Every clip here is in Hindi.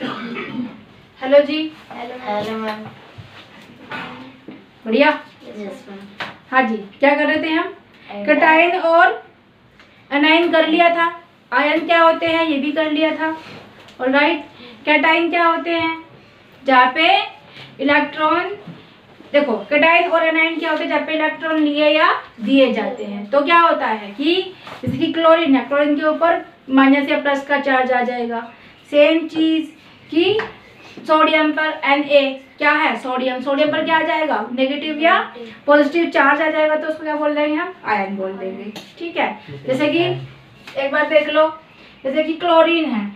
हेलो जी। Hello ma'am. बढ़िया। Yes ma'am. हाँ जी, क्या कर रहे थे हम? कैटायन और एनायन कर लिया था। आयन क्या होते हैं ये भी कर लिया था। ऑलराइट, कैटायन क्या होते हैं? जहाँ पे इलेक्ट्रॉन, देखो कैटायन और एनायन क्या होते हैं? जहाँ पे इलेक्ट्रॉन लिए या दिए जाते हैं। तो क्या होता है कि जैसे कि क्लोरीन है, क्लोरीन के ऊपर माइनस या प्लस का चार्ज आ जाएगा। सेम चीज कि सोडियम पर Na क्या है? सोडियम, सोडियम पर क्या आ जाएगा? नेगेटिव या पॉजिटिव चार्ज आ जाएगा, तो उसको क्या बोल देंगे हम? आयन बोल देंगे। ठीक है, जैसे कि एक बार देख लो, जैसे कि क्लोरीन है,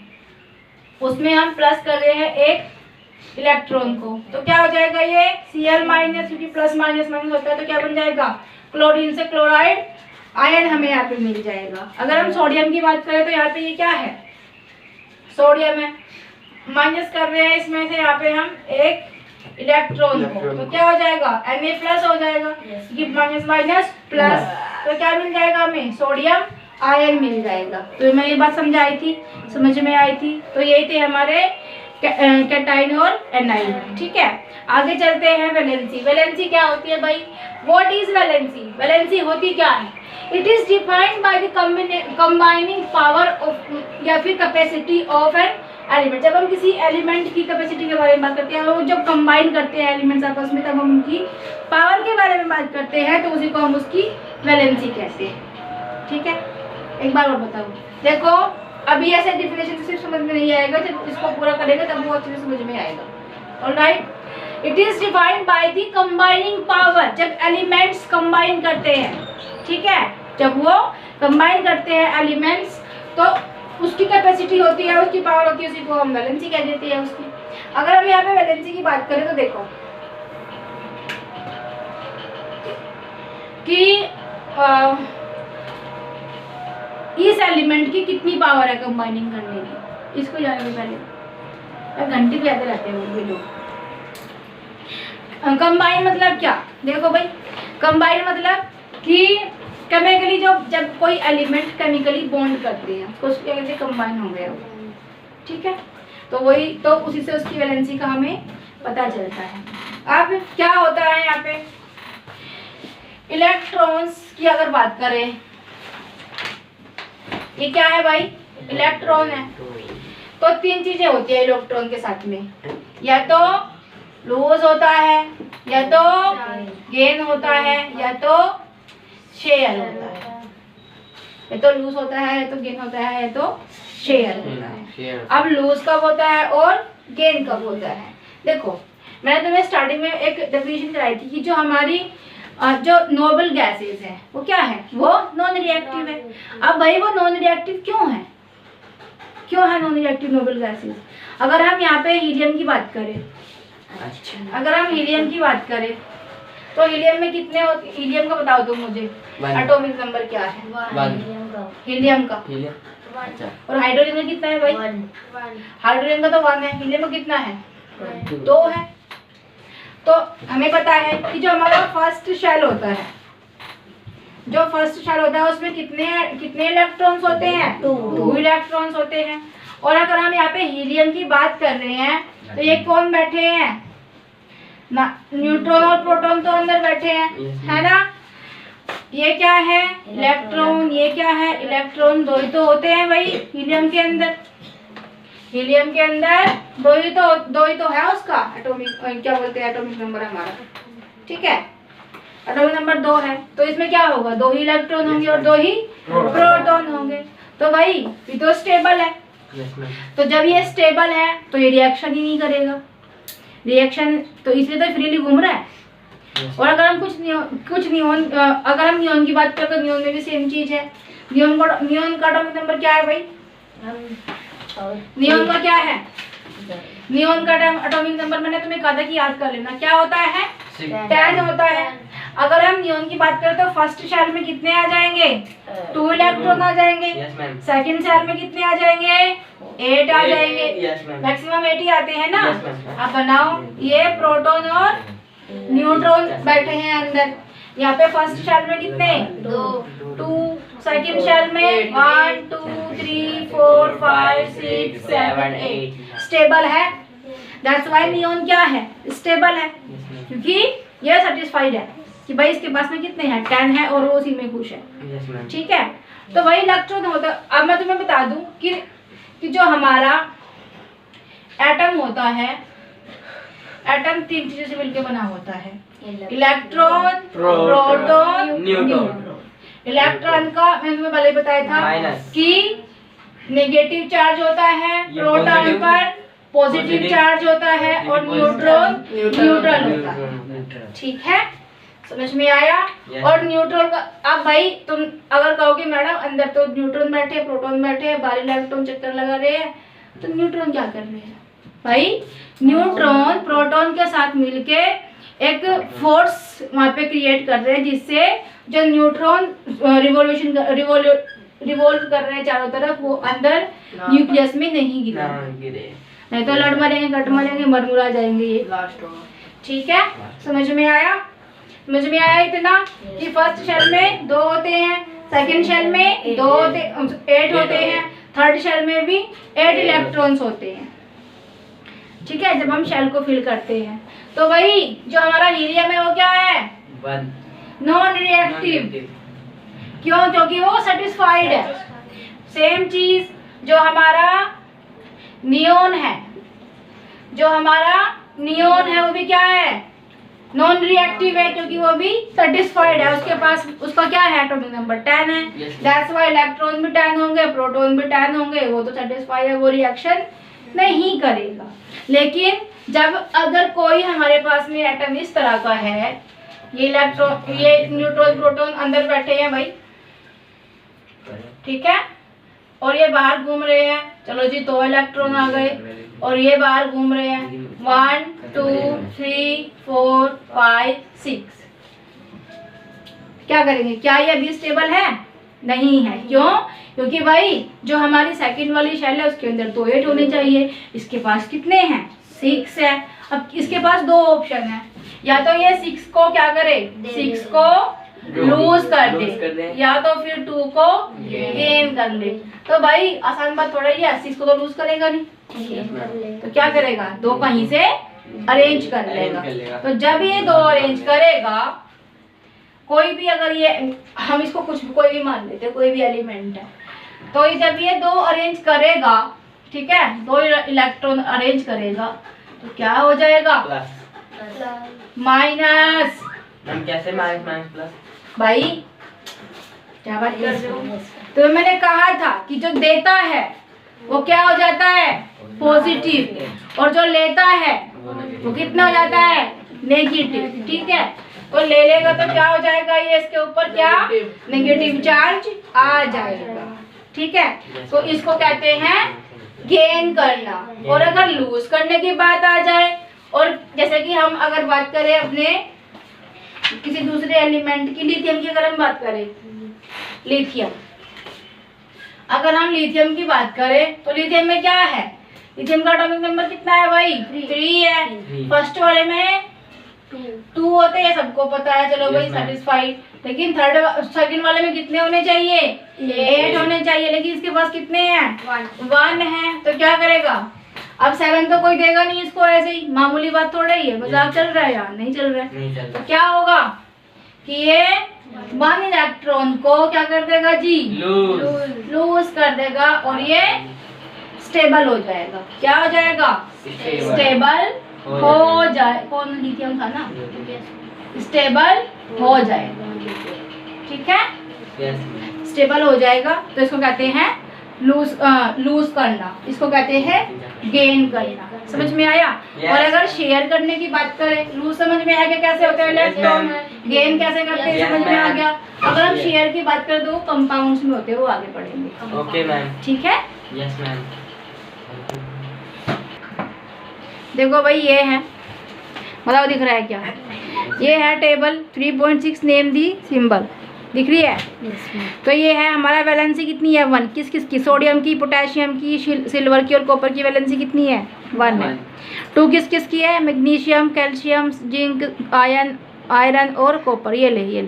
उसमें हम प्लस कर रहे हैं एक इलेक्ट्रॉन को, तो क्या हो जाएगा? ये Cl माइनस, क्योंकि प्लस माइनस माइनस होता है तो क्या बन जाएगा? क्लोरीन से क्लोराइड आयन हमें यहाँ पे मिल जाएगा। अगर हम सोडियम की बात करें तो यहाँ पे ये क्या है? सोडियम है, माइनस कर रहे हैं इसमें से यहाँ पे हम एक इलेक्ट्रॉन को, तो क्या हो जाएगा? Na प्लस हो जाएगा, क्योंकि माइनस माइनस प्लस, तो क्या मिल जाएगा हमें? सोडियम आयन मिल जाएगा। तो मैं ये बात समझाई थी, समझ में आई थी। तो यही थे हमारे कैटायन और एनायन। ठीक है, आगे चलते हैं। वैलेंसी, वैलेंसी क्या होती है भाई? What is valency? वैलेंसी होती क्या है? It is defined by the combining power of या फिर कैपेसिटी ऑफ एन एलिमेंट। जब हम किसी एलिमेंट की कैपेसिटी के बारे में बात करते हैं, वो जब कंबाइन करते हैं एलिमेंट्स आपस में, तब हम उनकी पावर के बारे में बात करते हैं, तो उसी को हम उसकी वैलेंसी कहते हैं। ठीक है, एक बार और बताओ। देखो अभी ऐसे डिफिनेशन सिर्फ समझ में नहीं आएगा, जब इसको पूरा करेंगे तब वो अच्छे से समझ में आएगा। Alright, it is defined by the combining power. जब एलिमेंट्स कंबाइन करते हैं, ठीक है, जब वो कंबाइन करते हैं एलिमेंट्स, तो उसकी कैपेसिटी होती है, उसकी पावर होती है, उसी को हम वैलेंसी कह देते हैं उसकी। अगर हम यहाँ पे वैलेंसी की बात करें तो देखो कि इस एलिमेंट की कितनी पावर है कंबाइनिंग करने की, इसको जानेंगे पहले। घंटे पे आते रहते हैं वो लोग। कंबाइन मतलब क्या? देखो भाई, कंबाइन मतलब कि केमिकली जब कोई एलिमेंट केमिकली बॉन्ड करते हैं, उसको क्या कहते हैं? कंबाइन हो गया। ठीक है, तो वही, तो उसी से उसकी वैलेंसी का हमें पता चलता है। अब क्या होता है यहाँ पे? इलेक्ट्रॉन्स की अगर बात करें, ये क्या है भाई? इलेक्ट्रॉन है। तो तीन चीजें होती है इलेक्ट्रॉन के साथ में, या तो लूज होता है, या तो गेन होता है, या तो शेयर होता है। या तो लूज होता है, या तो गेन होता है, या तो शेयर होता है। अब लूज कब होता है और गेन कब होता है? देखो मैंने तुम्हें स्टार्टिंग में एक डेफिनेशन कराई थी कि जो हमारी जो नोबल गैसेस है वो क्या है? वो नॉन रिएक्टिव है। अब भाई वो नॉन रिएक्टिव क्यों है? क्यों है नॉन रिएक्टिव नोबल गैसेस? अगर हम यहाँ पे हीलियम की बात करें, अगर हम हीलियम की बात करें तो हीलियम में कितने होते? हीलियम का बताओ तुम मुझे, एटॉमिक नंबर क्या है हीलियम का? और हाइड्रोजन का कितना है भाई? हाइड्रोजन का तो 1 है, हीलियम का कितना है? 2 है। तो हमें पता है कि जो हमारा फर्स्ट शेल होता है, जो फर्स्ट शेल होता है उसमें कितने इलेक्ट्रॉन्स होते हैं? 2 इलेक्ट्रॉन्स होते हैं। और अगर हम यहाँ पे हीलियम की बात कर रहे हैं तो ये कौन बैठे हैं ना? न्यूट्रॉन और प्रोटॉन तो अंदर बैठे हैं, है ना? ये क्या है? इलेक्ट्रॉन। ये क्या है? इलेक्ट्रॉन। 2 ही तो होते हैं भाई हीलियम के अंदर। हीलियम के अंदर 2 ही तो है उसका एटॉमिक, क्या बोलते हैं, एटॉमिक नंबर हमारा। ठीक है, एटॉमिक नंबर 2 है। तो इसमें क्या होगा? 2 ही इलेक्ट्रॉन होंगे और 2 ही प्रोटॉन होंगे। तो भाई ये तो स्टेबल है। तो जब ये स्टेबल है तो ये रिएक्शन ही नहीं करेगा। रिएक्शन तो इसलिए तो फ्रीली घूम रहा है। और अगर हम कुछ नियॉन अगर हम नियॉन की बात करें तो नियॉन में भी सेम चीज है। नियॉन का एटॉमिक नंबर क्या है भाई? नियॉन का क्या है? नियॉन का एटॉमिक नंबर मैंने तुम्हें कहा था कि याद कर लेना, क्या होता है? 10 होता है। अगर हम नियॉन की बात करें तो फर्स्ट शेल में कितने आ जाएंगे? 2 इलेक्ट्रॉन आ जाएंगे। सेकंड शेल में कितने आ जाएंगे? 8 आ जाएंगे। मैक्सिमम 8 ही आते हैं ना। अब बनाओ, ये प्रोटॉन और न्यूट्रॉन बैठे हैं अंदर। यहाँ पे फर्स्ट शेल में कितने? 2, सेकंड शेल में 1 2 3 4 5 6 7 8 स्टेबल है। दैट्स वाई नियोन क्या है, स्टेबल है, क्योंकि ये सेटिस्फाइड है कि भाई इसके पास में कितने हैं 10 है और वो उसी में खुश है। ठीक है, तो वही इलेक्ट्रॉन होता। अब मैं तुम्हें बता दूं कि जो हमारा एटम होता है, एटम 3 चीजों से मिलकर बना होता है, इलेक्ट्रॉन, प्रोटॉन, न्यूट्रॉन। इलेक्ट्रॉन का मैंने तुम्हें पहले बताया था कि नेगेटिव चार्ज होता है, प्रोटॉन पर पॉजिटिव चार्ज होता है और न्यूट्रॉन न्यूट्रल होता है। ठीक है, समझ में आया। और न्यूट्रॉन का अब भाई तुम अगर कहोगे मैडम अंदर तो न्यूट्रॉन बैठे, प्रोटॉन बैठे, बाहर इलेक्ट्रॉन चक्कर लगा रहे हैं, तो न्यूट्रॉन क्या कर रहे हैं भाई? न्यूट्रॉन प्रोटॉन के साथ मिलके एक फोर्स वहां पे क्रिएट कर रहे हैं, जिससे जो न्यूट्रॉन रिवॉल्व कर रहे हैं चारों तरफ, वो अंदर न्यूक्लियस में नहीं गिरे, नहीं तो लड़ मरेंगे, कट मरेंगे, मरमुरा जाएंगे ये। ठीक है, समझ में आया? समझ में आया इतना कि फर्स्ट शेल में 2 होते हैं, सेकंड शेल में 2 होते 8 होते हैं, थर्ड शेल में भी 8 इलेक्ट्रॉन्स होते हैं। ठीक है, जब हम शेल को फिल करते हैं तो वही जो हमारा हीलियम है वो क्या है? Non reactive. क्यों? क्योंकि वो सेटिस्फाइड है। सेम चीज जो हमारा नियोन है, जो हमारा नियोन है वो भी क्या है? नॉन रिएक्टिव है, क्योंकि वो भी सेटिस्फाइड है। उसके पास उसका क्या है? एटॉमिक नंबर 10 है। दैट्स व्हाई इलेक्ट्रॉन भी 10 होंगे, प्रोटॉन भी 10 होंगे, वो तो सेटिस्फाइड है, वो रिएक्शन नहीं करेगा। लेकिन जब अगर कोई हमारे पास में एटम इस तरह का है, ये इलेक्ट्रॉन, ये न्यूट्रॉन प्रोटॉन अंदर बैठे हैं भाई, ठीक है, और ये बाहर घूम रहे हैं, चलो जी 2 इलेक्ट्रॉन आ गए, और ये बाहर घूम रहे हैं 1 2 3 4 5 6। क्या करेंगे? क्या ये अभी स्टेबल है? नहीं है। क्यों? क्योंकि भाई जो हमारी सेकंड वाली शेल है उसके अंदर तो 8 होने चाहिए, इसके पास कितने हैं? 6 है। अब इसके पास 2 ऑप्शन है, या तो ये 6 को क्या करे? 6 को लूज कर दे, या तो फिर 2 को गेन कर ले। तो भाई आसान बात थोड़ा ही है, 6 को तो लूज करेगा नहीं, तो क्या करेगा? 2 कहीं से अरेंज कर लेगा। तो जब ये 2 अरेंज करेगा, कोई भी अगर ये हम इसको कुछ कोई भी मान लेते, कोई भी एलिमेंट है, तो जब ये 2 अरेंज करेगा, ठीक है, 2 इलेक्ट्रॉन अरेंज करेगा, तो क्या हो जाएगा? माइनस। हम कैसे माइनस प्लस? भाई क्या बात कर रहे हो? तो मैंने कहा था कि जो देता है वो क्या हो जाता है? पॉजिटिव, और जो लेता है वो कितना हो जाता है? नेगेटिव। ठीक है, तो ले लेगा तो क्या हो जाएगा? ये इसके ऊपर क्या? नेगेटिव चार्ज आ जाएगा। ठीक है, तो इसको कहते हैं गेन करना। और अगर लूज करने की बात आ जाए, और जैसे कि हम अगर बात करें अपने किसी दूसरे एलिमेंट की, लिथियम की अगर हम बात करें, लिथियम, अगर हम लिथियम की बात करें तो लिथियम में क्या है? लिथियम का एटॉमिक नंबर कितना है भाई? 3 है। फर्स्ट वाले में 2 होते हैं, सबको पता है, चलो भाई सेटिस्फाइड। लेकिन सेकंड वाले में कितने होने चाहिए? 8 होने चाहिए, लेकिन इसके पास कितने हैं? 1 है। तो क्या करेगा? अब 7 तो कोई देगा नहीं इसको, ऐसे ही मामूली बात थोड़ा ही है, मजाक चल रहा है यार, नहीं चल रहा है। तो क्या होगा कि ये 1 इलेक्ट्रॉन को क्या कर देगा जी? लूज कर देगा, और ये स्टेबल हो जाएगा। क्या हो जाएगा? स्टेबल हो जाए। कौन? लिथियम था ना, स्टेबल हो जाएगा। ठीक है, स्टेबल हो जाएगा, तो इसको कहते हैं लूज करना, इसको कहते हैं गेन करना। समझ में आया? और अगर शेयर करने की बात करें, लूज समझ में आया कि कैसे होता है इलेक्ट्रॉन, गेन कैसे करते हैं समझ में आ गया। अगर हम शेयर की बात करें तो वो कंपाउंड्स में होते हैं, वो आगे पढ़ेंगे। Okay ma'am. ठीक है, यस मैम। देखो भाई ये है, बताओ दिख रहा है क्या? ये है टेबल 3.6 नेम दी सिंबल, दिख रही है? तो ये है हमारा वैलेंसी कितनी है? 1। किस किस की? सोडियम की, पोटेशियम की, सिल्वर की और कॉपर की वैलेंसी कितनी है? 1 है। 2 किस किस की है? मैग्नीशियम, कैल्शियम, जिंक, आयरन और कॉपर। ये ले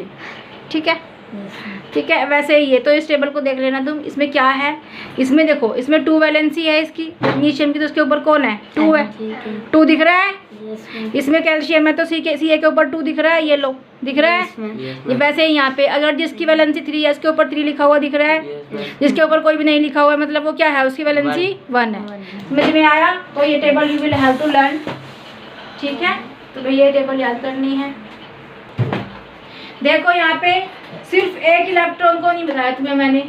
ठीक है। ठीक है, वैसे ही ये तो इस टेबल को देख लेना तुम, इसमें क्या है, इसमें देखो, इसमें 2 वैलेंसी है इसकी मैग्नीशियम की, तो उसके ऊपर कौन है, 2 है, 2 दिख रहा है। इसमें कैल्शियम है तो सी के ऊपर 2 दिख रहा है, ये लो दिख रहा है। ये वैसे ही यहाँ पे अगर जिसकी वैलेंसी 3 है उसके ऊपर 3 लिखा हुआ दिख रहा है, जिसके ऊपर कोई भी नहीं लिखा हुआ है मतलब वो क्या है, उसकी वैलेंसी 1 है। समझ में आया? तो ये table you will have to learn, ठीक है। तो भाई ये टेबल याद करनी है। देखो यहाँ पे सिर्फ एक इलेक्ट्रॉन को नहीं बताया तुम्हें मैंने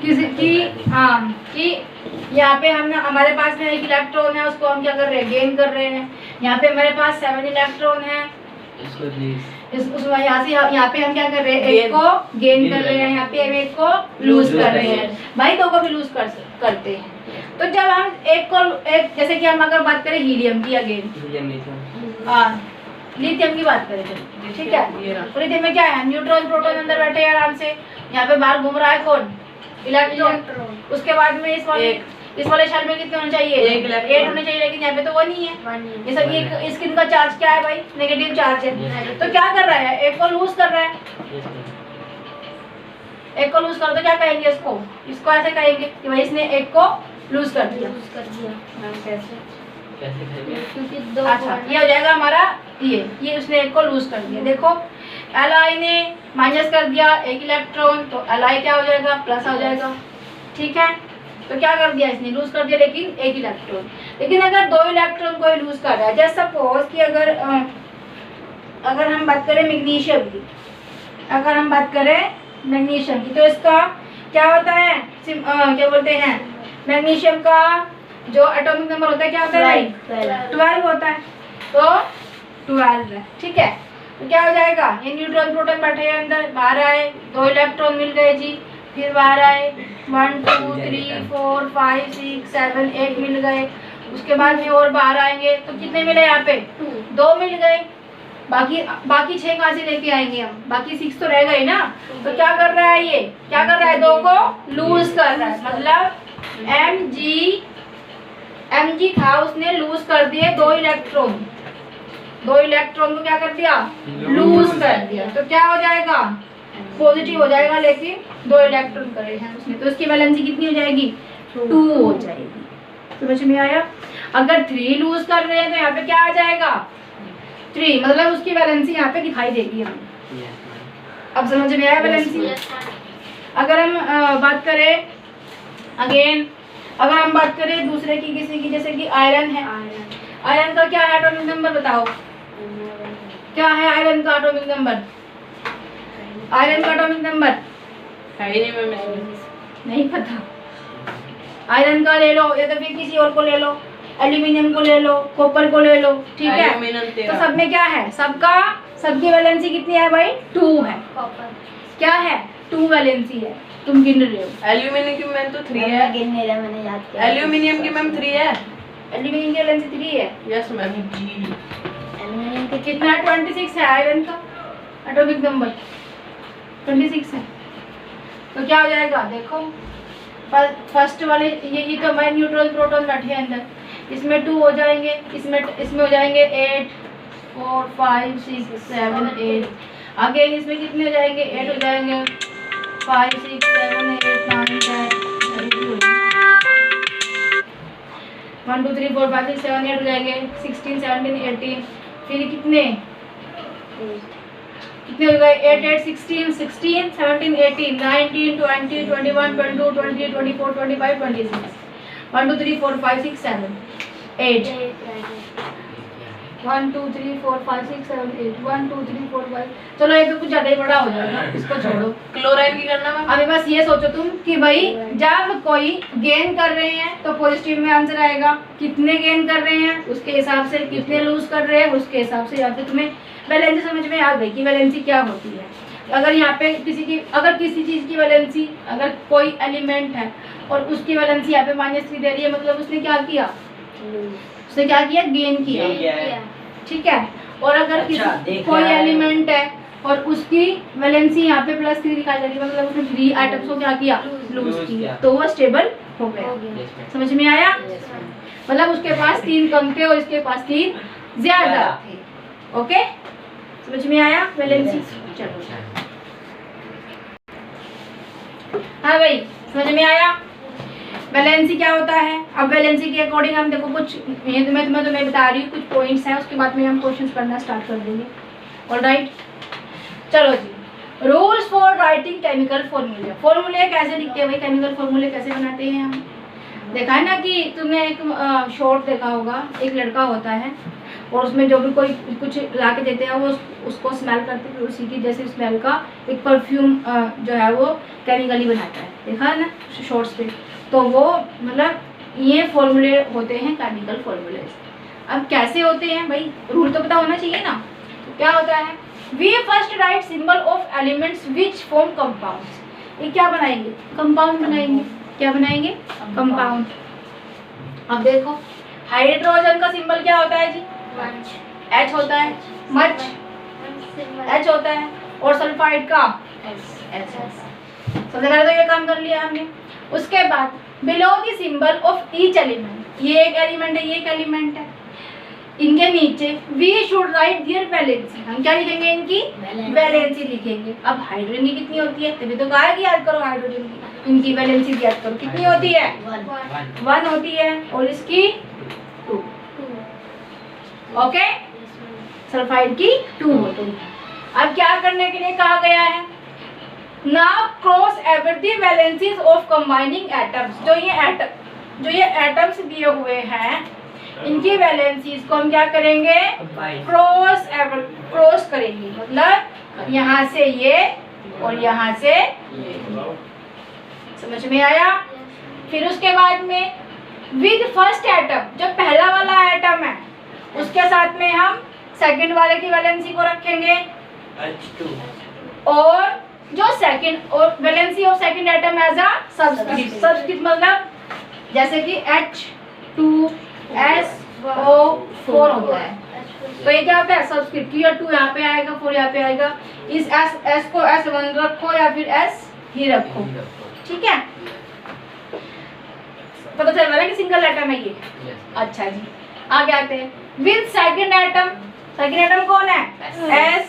किसी की, हाँ, कि यहाँ पे हम हमारे पास में एक इलेक्ट्रॉन है, उसको हम क्या कर रहे हैं, गेन कर रहे हैं। यहाँ पे हमारे पास 7 इलेक्ट्रॉन है, यहाँ पे हम क्या कर रहे हैं, एक को गेन कर रहे हैं, यहाँ पे हम एक को लूज कर रहे हैं। भाई 2 को भी लूज करते हैं। तो जब हम एक जैसे कि हम अगर बात करें हीलियम की, अगेन लिथियम की बात करें, ठीक है। तो लिथियम में क्या है, न्यूट्रॉन प्रोटॉन अंदर बैठे हैं आराम से, यहाँ पे बाहर घूम रहा है कौन, इलेक्ट्रॉन। उसके बाद में इस वाले शेल में कितने होने चाहिए, 8 होने चाहिए, लेकिन यहाँ पे तो वो नहीं है। ये सब ये इसकी इनका चार्ज क्या है भाई, नेगेटिव चार्ज है। तो क्या कर रहा है, एक को लूज कर रहा है, एक को लूज कर, तो क्या कहेंगे इसको ऐसे कहेंगे कि भाई इसने एक को लूज कर दिया। क्योंकि 2 अच्छा, ये हो जाएगा हमारा, ये उसने एक को लूज कर दिया। देखो Li ने माइनस कर दिया एक इलेक्ट्रॉन, तो Li क्या हो जाएगा, प्लस हो जाएगा, ठीक है। तो क्या कर दिया इसने, लूज कर दिया लेकिन एक इलेक्ट्रॉन। लेकिन अगर 2 इलेक्ट्रॉन को लूज कर रहा है, जैसे सपोज कि अगर हम बात करें मैग्नीशियम की, तो इसका क्या होता है, क्या बोलते हैं, मैग्नीशियम का जो एटॉमिक नंबर होता है क्या होता है भाई, 12 होता है। तो 12 है, ठीक है। तो क्या हो जाएगा, ये न्यूट्रॉन प्रोटॉन बैठे हैं अंदर, बाहर आए 2 इलेक्ट्रॉन मिल गए जी, फिर बाहर आए 1 2 3 4 5 6 7 8 मिल गए। उसके बाद में और बाहर आएंगे तो कितने मिले, यहाँ पे 2 मिल गए। बाकी 6 कहाँ से लेके आएंगे हम, बाकी 6 तो रह गए ना। तो क्या कर रहा है, ये क्या कर रहा है, 2 को लूज कर रहा है, मतलब mg था, उसने लूज कर दिए 2 इलेक्ट्रॉन को क्या कर दिया, लूज कर दिया। तो क्या हो जाएगा, पॉजिटिव हो जाएगा, लेकिन 2 इलेक्ट्रॉन करे हैं उसने, तो उसकी वैलेंसी कितनी हो जाएगी, 2 हो जाएगी। समझ में आया? अगर 3 लूज कर रहे हैं तो यहाँ पे क्या आ जाएगा, 3, मतलब उसकी वैलेंसी यहाँ पे दिखाई देगी हमें। अब समझ में आया वैलेंसी? अगर हम बात करें अगेन, अगर हम बात करें दूसरे की, किसी की, जैसे कि आयरन है, आयरन का क्या है एटॉमिक नंबर बताओ, क्या है आयरन का एटॉमिक नंबर, आयरन का एटॉमिक नंबर नहीं पता, आयरन का ले लो या तो फिर किसी और को ले लो, एल्यूमिनियम को ले लो, कॉपर को ले लो, ठीक है। तो सब में क्या है, सबकी वैलेंसी कितनी है भाई, 2 है। क्या है, 2 वैलेंसी है, तुम गिन रहे हो। एल्यूमिनियम की मैम तो 3 है, गिन नहीं रहा, मैंने याद किया। एल्यूमिनियम की मैम 3 है, एल्यूमिनियम की वैलेंसी 3 है, यस मैम जी। एल्यूमिनियम की कितना है, 26 है आयरन का एटॉमिक नंबर, 26 है। तो क्या हो जाएगा, देखो फर्स्ट वाले ये तो हमारे न्यूट्रॉन प्रोटॉन बैठे हैं अंदर, इसमें 2 हो जाएंगे, इसमें हो जाएंगे 8 4 5 6 7 8, आगे इसमें कितने हो जाएंगे, 8 हो जाएंगे, 5 6 7 8 9 10 1 2 3 4 5 6 7 8 हो जाएंगे, 16 17 18, फिर कितने हो गए, 8 8 16 16 17 18 19 20 21 22 23 24 25 26, 1 2 3 4 5 6 7 8, 1 2 3 4 5 6 7 8, 1 2 3 4 5, चलो ये तो कुछ ज़्यादा ही बड़ा हो जाएगा, इसको छोड़ो। क्लोराइड की करना मैम, अभी बस ये सोचो तुम कि भाई जब कोई गेन कर रहे हैं तो पॉजिटिव में आंसर आएगा, कितने गेन कर रहे हैं उसके हिसाब से, कितने लूज कर रहे हैं उसके हिसाब से। यहाँ पे तुम्हें वैलेंसी समझ में आ गई कि वैलेंसी क्या होती है। अगर यहाँ पे किसी चीज़ की वैलेंसी, अगर कोई एलिमेंट है और उसकी वैलेंसी यहाँ पे -3 दे रही है, मतलब उसने क्या किया, गेन किया, ठीक है। और अगर कोई एलिमेंट है और उसकी वैलेंसी यहाँ पे +3 दिखाई दे रही है, मतलब उसने 3 आइटम्स को क्या किया, लूज किया, तो वो स्टेबल हो गया। समझ में आया? मतलब उसके पास 3 कम थे और इसके पास 3 ज्यादा थे। ओके, समझ में आया वैलेंसी? चलो हाँ भाई, समझ में आया? वैलेंसी क्या होता है? अब वैलेंसी के अकॉर्डिंग हम देखो कुछ, ये तुम्हें बता रही हूँ, कुछ पॉइंट्स हैं, उसके बाद में हम क्वेश्चंस करना स्टार्ट कर देंगे। ऑलराइट, चलो जी। रूल्स फॉर राइटिंग केमिकल फॉर्मूले। फॉर्मूले कैसे लिखते हैं भाई? केमिकल फॉर्मूले कैसे बनाते हैं हम? देखा है ना कि तुमने एक शॉर्ट देखा होगा, एक लड़का होता है और उसमें जो भी कोई कुछ ला के देते हैं वो उसको स्मेल करते हैं, उसी की जैसे स्मेल का एक परफ्यूम जो है वो केमिकली बनाता है। देखा है ना शॉर्ट्स पे? तो वो मतलब ये फॉर्मूले होते हैं केमिकल फॉर्मूले। अब कैसे होते हैं भाई? रूल तो पता होना चाहिए ना। तो क्या होता है? We first write symbol of elements which form compounds. ये क्या बनाएंगे? कंपाउंड बनाएंगे। क्या बनाएंगे? कंपाउंड। अब देखो, हाइड्रोजन का सिंबल क्या होता है जी? H होता है। मच H होता है। और सल्फाइड का S। सबसे पहले तो ये काम कर लिया हमने। उसके बाद below the symbol of each element, ये एक एलिमेंट है, ये एक एलिमेंट है, इनके नीचे we should write their valency. हम क्या लिखेंगे? इनकी वैलेंसी लिखेंगे। अब हाइड्रोजन की कितनी होती है? तभी तो कहा है कि याद करो हाइड्रोजन की, इनकी वैलेंसी याद करो। कितनी होती है? 1 होती है। और इसकी 2। ओके, सल्फाइड की 2 होती है। अब क्या करने के लिए कहा गया है? Now cross ever the valencies of combining atoms. जो ये एटम्स दिए हुए हैं, इनकी वैलेंसीज को हम क्या करेंगे? क्रॉस करेंगे। मतलब यहाँ से ये और यहाँ से ये। समझ में आया? फिर उसके बाद में विद फर्स्ट एटम, जो पहला वाला एटम है उसके साथ में हम सेकंड वाले की वैलेंसी को रखेंगे। H2। और जो सेकंड और valency of second atom as a subscript. Subscript मतलब जैसे कि H2SO4 होता है, तो ये क्या होता है? सबस्क्रिप्ट। ये 2 यहाँ पे आएगा, 4 यहाँ पे आएगा। इस S को S1 रखो या फिर S ही रखो। ठीक है, पता चल रहा है कि सिंगल एटम है ये। अच्छा जी, आगे आते हैं। With second atom, second atom कौन है? S।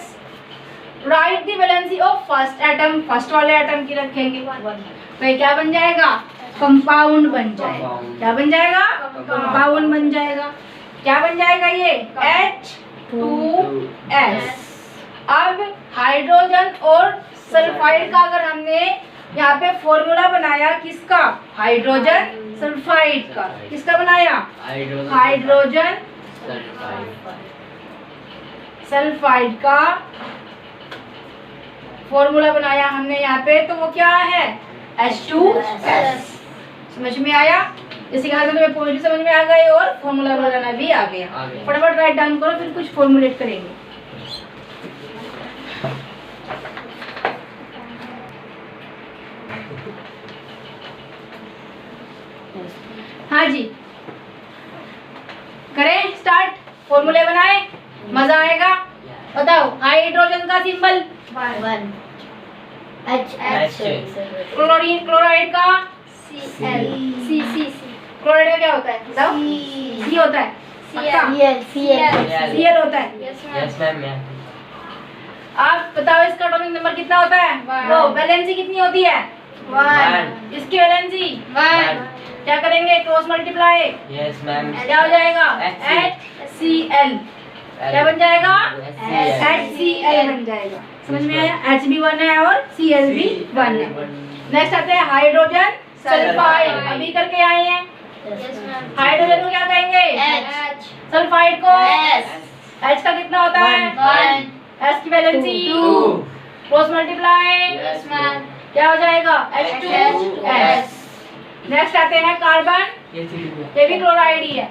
Right the valency of first atom, first वाले एटम की रखेंगे। तो ये क्या बन जाएगा? कंपाउंड बन जाएगा। क्या बन जाएगा? कंपाउंड बन जाएगा। क्या बन जाएगा ये? H2S। अब हाइड्रोजन और सल्फाइड का अगर हमने यहाँ पे फॉर्मूला बनाया, किसका? हाइड्रोजन सल्फाइड का। किसका बनाया? हाइड्रोजन सल्फाइड का फॉर्मूला बनाया हमने यहाँ पे, तो वो क्या है? H2S। समझ में आया? इसी के साथ में तुम्हें पॉइंट समझ में आ गए और फॉर्मूला बनाना भी आ गया। फटाफट राइट डाउन करो, फिर कुछ फॉर्मुलेट करेंगे। हाँ जी, करें स्टार्ट। फॉर्मूले बनाए, मजा आएगा। बताओ, हाइड्रोजन का सिंबल 1। क्लोराइड का Cl। क्लोराइड का क्या होता है? बताओ। C होता है। Cl होता है। Yes ma'am. आप बताओ इसका एटॉमिक नंबर कितना होता है? वो वैलेंसी कितनी होती है? 1। इसकी वैलेंसी 1। क्या करेंगे? Cross multiply. Yes ma'am. क्या हो जाएगा? HCl। क्या बन जाएगा? HCl बन जाएगा। समझ में आया? H भी 1 है और Cl भी 1 है। नेक्स्ट आते हैं हाइड्रोजन सल्फाइड। अभी करके आए हैं। हाइड्रोजन को क्या कहेंगे? H। सल्फाइड को S। H का कितना होता है? 1। S की valency 2। Cross multiply. Yes ma'am. क्या हो जाएगा? H2S। नेक्स्ट आते हैं कार्बन। ये भी क्लोराइड ही है,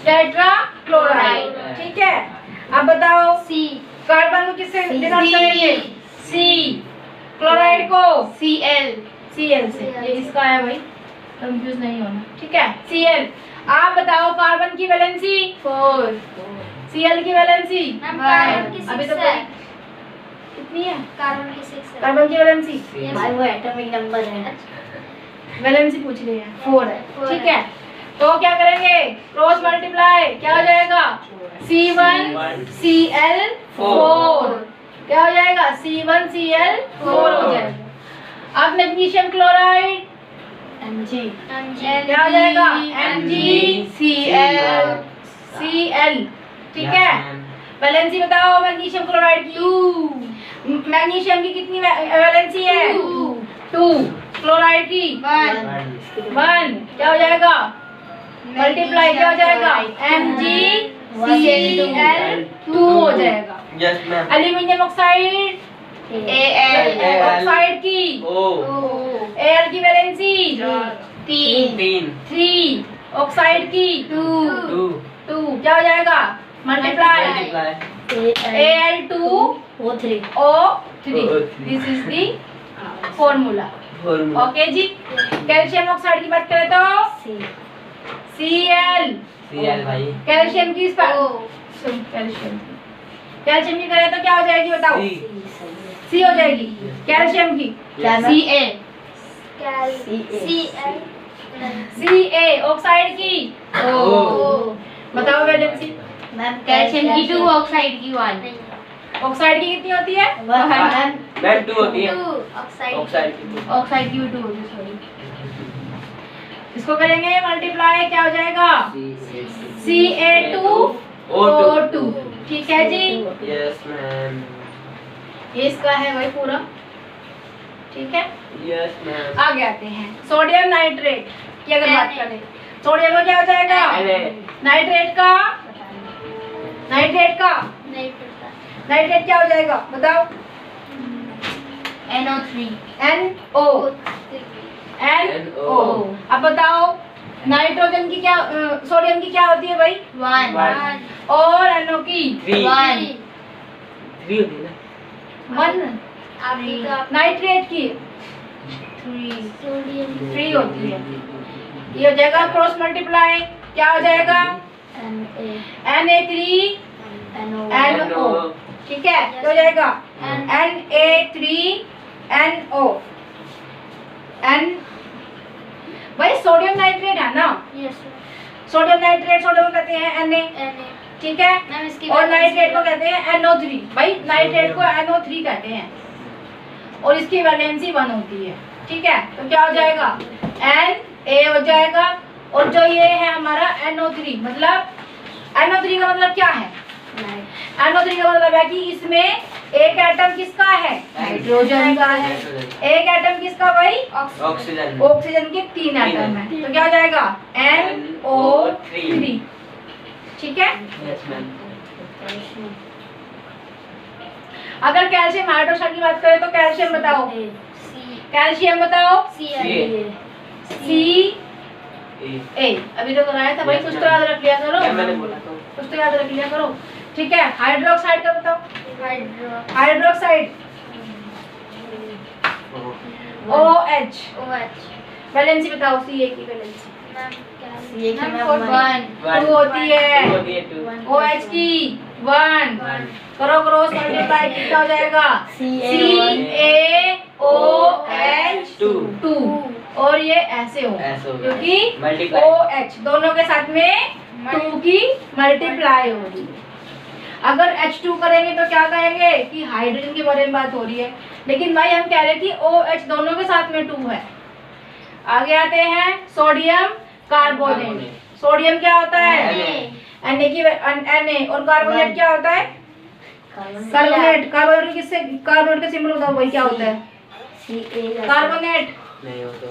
टेट्रा क्लोराइड। ठीक है, अब बताओ C। कार्बन को किससे डिनोट करेंगे? C। क्लोराइड को Cl। Cl से। ये इसका है भाई, कंफ्यूज नहीं होना। ठीक है, Cl। आप बताओ कार्बन की वैलेंसी 4। Cl की वैलेंसी कार्बन की अभी 6 तो है। कितनी है? कार्बन की 6 है। कार्बन की वैलेंसी भाई वो एटॉमिक नंबर है। वैलेंसी पूछ रही है, 4 है। 4 ठीक है। है, तो क्या करेंगे? Cross multiply. क्या हो जाएगा? C1 Cl4। क्या हो जाएगा? C1 Cl4 हो जाएगा। अब मैग्नीशियम क्लोराइड Mg. क्या हो जाएगा? MgCl Cl, ठीक है। वैलेंसी बताओ मैग्नीशियम क्लोराइड की। मैग्नीशियम की कितनी वैलेंसी है? 2। क्लोराइड की 1। क्या हो जाएगा? मल्टीप्लाई क्या हो जाएगा? MgCl2 हो जाएगा। Yes ma'am. Aluminium oxide oxide की Al की वैलेंसी 3। ऑक्साइड की 2। क्या हो जाएगा? Multiply Al2O3। This is the formula. Okay जी। कैल्शियम ऑक्साइड की बात करें तो Cl। भाई। कैल्शियम की कैल्शियम की करें तो क्या हो जाएगी बताओ? C हो जाएगी। कैल्शियम की Ca ऑक्साइड की बताओ वैलेंसी। मैम कैल्शियम की 2, ऑक्साइड की 1। ऑक्साइड की कितनी होती है? मैम 2 होती है। ऑक्साइड ऑक्साइड की ऑक्साइड की 2 होती है, सॉरी। इसको करेंगे मल्टीप्लाई, क्या हो जाएगा? Ca2O2। ठीक है जी। Yes ma'am. ये इसका है वही पूरा, ठीक है। Yes ma'am. आगे आते हैं सोडियम नाइट्रेट की अगर बात करें। सोडियम का क्या हो जाएगा? नाइट्रेट का नाइट्रेट क्या हो जाएगा बताओ? NO3। NO। अब बताओ नाइट्रोजन की क्या सोडियम की क्या होती है भाई? 1। और NO की 3 1। 3 होती है ना? 1। नाइट्रेट की 3 होती है। ये हो जाएगा क्रॉस मल्टीप्लाई, क्या हो जाएगा? Na3NO। ठीक है, क्या हो जाएगा? Na3NO। N भाई सोडियम नाइट्रेट है ना? सोडियम नाइट्रेट सोडियम को कहते हैं Na, ठीक है। और नाइट्रेट को कहते हैं NO3। भाई नाइट्रेट को NO3 कहते हैं और इसकी वैलेंसी 1 होती है, ठीक है। तो क्या हो जाएगा? Na हो जाएगा। और जो ये है हमारा NO3, मतलब NO3 का मतलब क्या है? NO3 का मतलब है कि इसमें एक एटम किसका है? नाइट्रोजन का है। एक एटम किसका भाई? ऑक्सीजन। ऑक्सीजन के 3 एटम है। तो क्या हो जाएगा? NO3, ठीक है। Yes ma'am. अगर कैल्शियम हाइड्रोक्साइड की बात करें तो कैल्शियम बताओ। कैल्शियम बताओ। Ca। अभी तो कराया था भाई, कुछ तो याद रख लिया करो, मैंने बोला तो। कुछ तो याद रख लिया करो, ठीक है। हाइड्रोक्साइड का बताओ। Hydroxide OH। वैलेंसी बताओ। Ca की वैलेंसी 2 होती है। OH की 1। करो क्रॉस मल्टीप्लाई, कितना हो जाएगा? CaOH2। और ये ऐसे हो क्योंकि OH दोनों के साथ में 2 की मल्टीप्लाई होगी। अगर H2 करेंगे तो क्या कहेंगे कि हाइड्रोजन के बारे में बात हो रही है, लेकिन भाई हम कह रहे कि OH दोनों के साथ में 2 है। आगे आते हैं सोडियम कार्बोनेट। सोडियम क्या होता है? Na की Na। और कार्बोनेट क्या होता है? कार्बोनेट। कार्बोनेट किससे? कार्बोनेट का सिंबल बताओ भाई, क्या होता है? कार्बोनेट। नहीं हो तो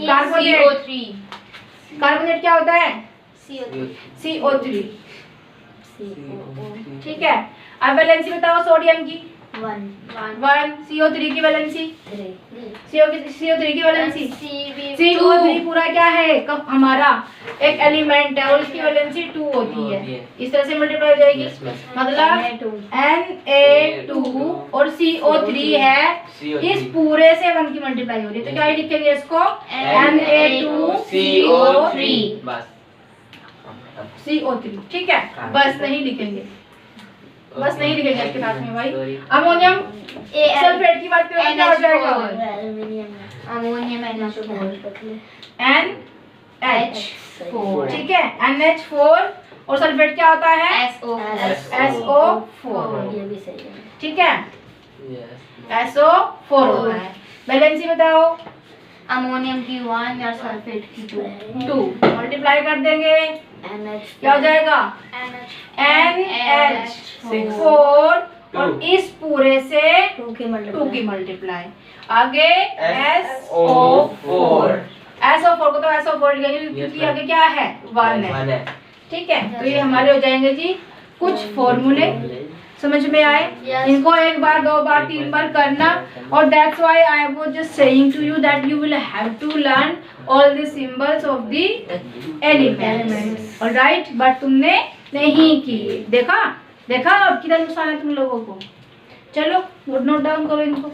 कार्बोनेट। कार्बोनेट क्या होता है? CO3, ठीक है। अब वैलेंसी बताओ सोडियम की। 1। CO3 की वैलेंसी। CO3 की वैलेंसी। CO3 पूरा क्या है? हमारा एक एलिमेंट है और इसकी वैलेंसी 2 होती है। इस तरह से मल्टीप्लाई हो जाएगी, मतलब Na2 और CO3 है, इस पूरे से 1 की मल्टीप्लाई हो रही है। तो क्या लिखेंगे इसको? Na2CO3 बस। CO3, ठीक है। बस नहीं लिखेंगे, बस नहीं लिखेंगे इसके साथ में भाई। अमोनियम सल्फेट की बात करें तो क्या हो जाएगा? अमोनियम NH4, ठीक है। NH4 और सल्फेट क्या होता है? SO4, ठीक है। SO4 होता है। वैलेंसी बताओ। अमोनियम की 1 और सल्फेट की 2। 2 मल्टीप्लाई कर देंगे, क्या हो जाएगा? NH4 और इस पूरे से 2 की 2 की मल्टीप्लाई, आगे SO4। SO4 को तो SO4 क्योंकि आगे क्या है? 1 है। 1 है। ठीक है, तो ये हमारे हो जाएंगे जी कुछ फॉर्मूले। समझ में आए? इनको एक बार, 2 बार, 3 बार करना, और that's why I was just saying to you that you will have to learn all the symbols of the elements. Alright, but तुमने नहीं किए। देखा अब कितना नुकसान है तुम लोगों को। चलो नोट डाउन करो इनको।